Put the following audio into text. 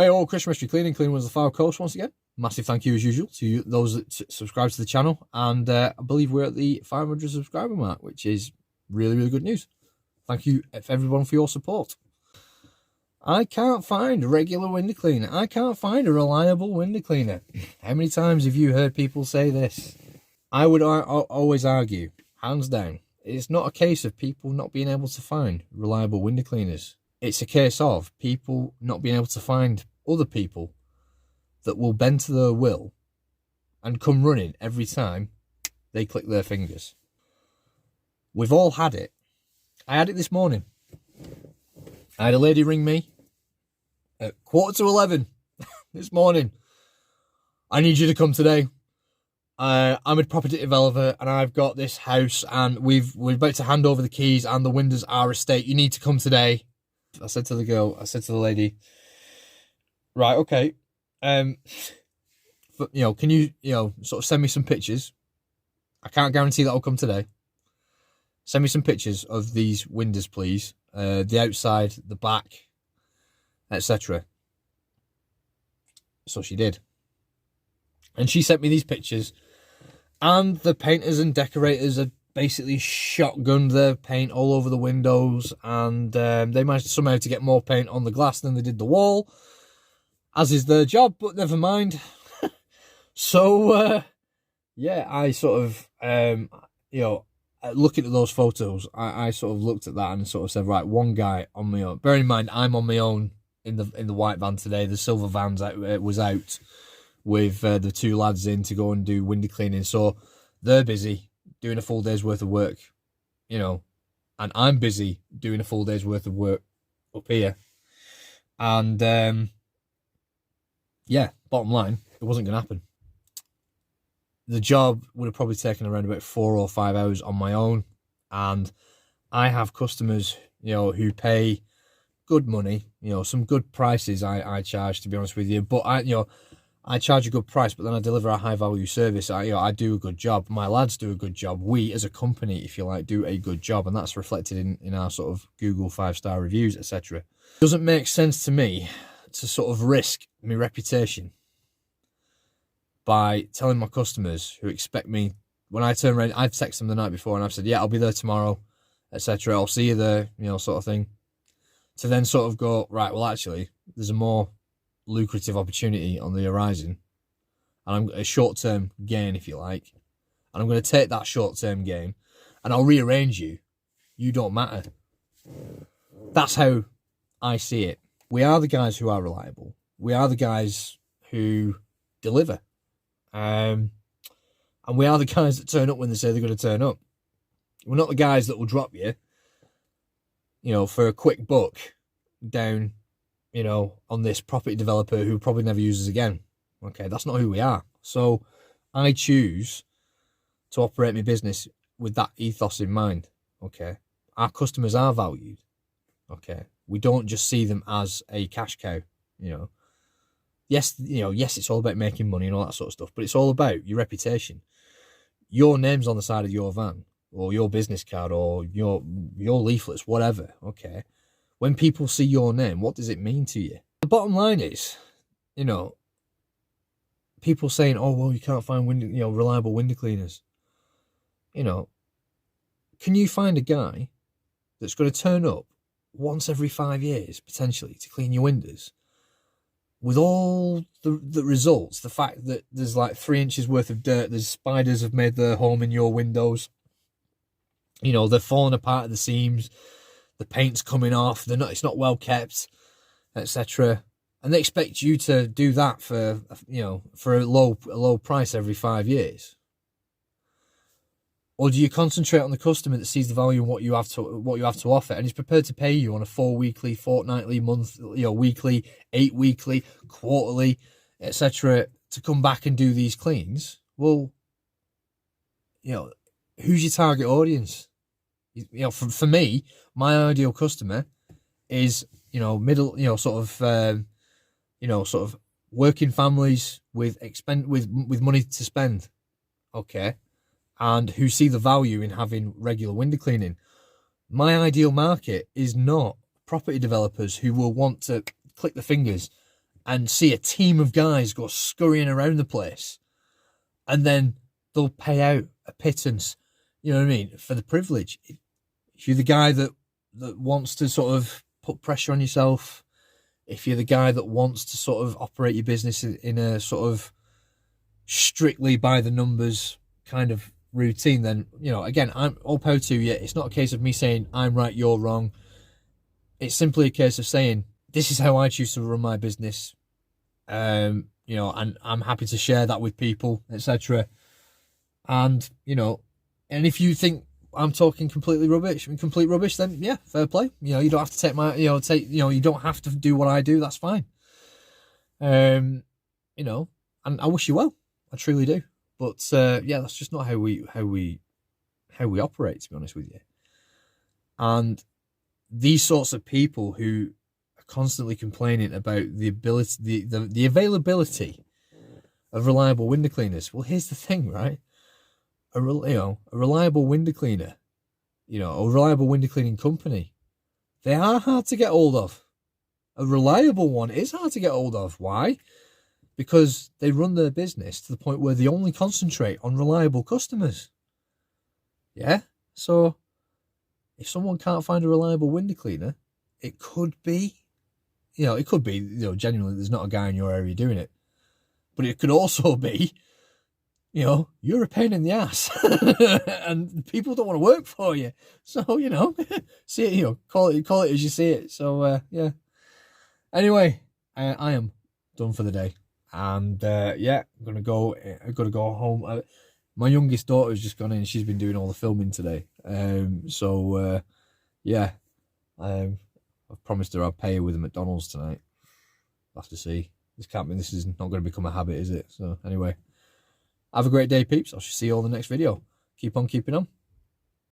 Hey, all, Chris Mystery Cleaning ones of the Far Coast once again. Massive thank you as usual to those that subscribe to the channel. And I believe we're at the 500 subscriber mark, which is really, really good news. Thank you everyone for your support. I can't find a regular window cleaner. I can't find a reliable window cleaner. How many times have you heard people say this? I would always argue, hands down, it's not a case of people not being able to find reliable window cleaners. It's a case of people not being able to find other people that will bend to their will and come running every time they click their fingers. We've all had it. I had it this morning. I had a lady ring me at 11:15 this morning. I need you to come today. I'm a property developer and I've got this house and we're about to hand over the keys and the windows are estate. You need to come today. I said to the lady, right, okay. But, can you, sort of send me some pictures? I can't guarantee that I'll come today. Send me some pictures of these windows, please. The outside, the back, etc. So she did. And she sent me these pictures. And the painters and decorators had basically shotgunned their paint all over the windows. And they managed somehow to get more paint on the glass than they did the wall. As is their job, but never mind. So, yeah, I sort of, looking at those photos, I sort of looked at that and sort of said, right, one guy on my own. Bear in mind, I'm on my own in the white van today. The silver van's was out with the two lads in to go and do window cleaning. So they're busy doing a full day's worth of work, and I'm busy doing a full day's worth of work up here. And, yeah, bottom line, it wasn't going to happen. The job would have probably taken around about 4 or 5 hours on my own. And I have customers, who pay good money, some good prices I charge, to be honest with you. But I charge a good price, but then I deliver a high value service. I do a good job. My lads do a good job. We as a company, if you like, do a good job. And that's reflected in our sort of Google 5-star reviews, etc. Doesn't make sense to me to sort of risk my reputation by telling my customers who expect me, when I turn around, I've texted them the night before and I've said, yeah, I'll be there tomorrow, etc. I'll see you there, sort of thing. To then sort of go, right, well, actually, there's a more lucrative opportunity on the horizon. And I'm a short-term gain, if you like. And I'm going to take that short-term gain and I'll rearrange you. You don't matter. That's how I see it. We are the guys who are reliable. We are the guys who deliver. And we are the guys that turn up when they say they're going to turn up. We're not the guys that will drop you, for a quick buck down, on this property developer who probably never uses again. Okay, that's not who we are. So I choose to operate my business with that ethos in mind. Okay, our customers are valued. Okay, we don't just see them as a cash cow, Yes, yes, it's all about making money and all that sort of stuff, but it's all about your reputation. Your name's on the side of your van or your business card or your leaflets, whatever, okay? When people see your name, what does it mean to you? The bottom line is, people saying, oh, well, you can't find reliable window cleaners. Can you find a guy that's going to turn up once every 5 years, potentially, to clean your windows? With all the results, the fact that there's like 3 inches worth of dirt, there's spiders have made their home in your windows, they're falling apart at the seams, the paint's coming off, it's not well kept, etc. And they expect you to do that for a low price every 5 years. Or do you concentrate on the customer that sees the value in what you have to offer and is prepared to pay you on a 4 weekly, fortnightly, month, weekly, 8 weekly, quarterly, etc. to come back and do these cleans? Well, who's your target audience? For me, my ideal customer is middle, sort of working families with money to spend. Okay. And who see the value in having regular window cleaning. My ideal market is not property developers who will want to click the fingers and see a team of guys go scurrying around the place, and then they'll pay out a pittance, you know what I mean, for the privilege. If you're the guy that wants to sort of put pressure on yourself, if you're the guy that wants to sort of operate your business in a sort of strictly by the numbers kind of routine, then, you know, again, I'm all power to you. It's not a case of me saying I'm right, you're wrong. It's simply a case of saying, this is how I choose to run my business. You know, and I'm happy to share that with people, etc. And, you know, and if you think I'm talking complete rubbish, then yeah, fair play. You know, you don't have to take you don't have to do what I do. That's fine. You know, and I wish you well. I truly do. But yeah, that's just not how we operate, to be honest with you. And these sorts of people who are constantly complaining about the availability of reliable window cleaners. Well, here's the thing, right? A reliable window cleaner, you know, a reliable window cleaning company, they are hard to get hold of. A reliable one is hard to get hold of. Why? Because they run their business to the point where they only concentrate on reliable customers. Yeah? So, if someone can't find a reliable window cleaner, it could be, genuinely there's not a guy in your area doing it. But it could also be, you know, you're a pain in the ass and people don't want to work for you. So, you know, see it, you know, call it as you see it. So, yeah. Anyway, I am done for the day. And, yeah, I'm going to go home. My youngest daughter's just gone in. She's been doing all the filming today. Yeah, I've promised her I'll pay her with a McDonald's tonight. We'll have to see. This is not going to become a habit, is it? So, anyway. Have a great day, peeps. I shall see you all in the next video. Keep on keeping on.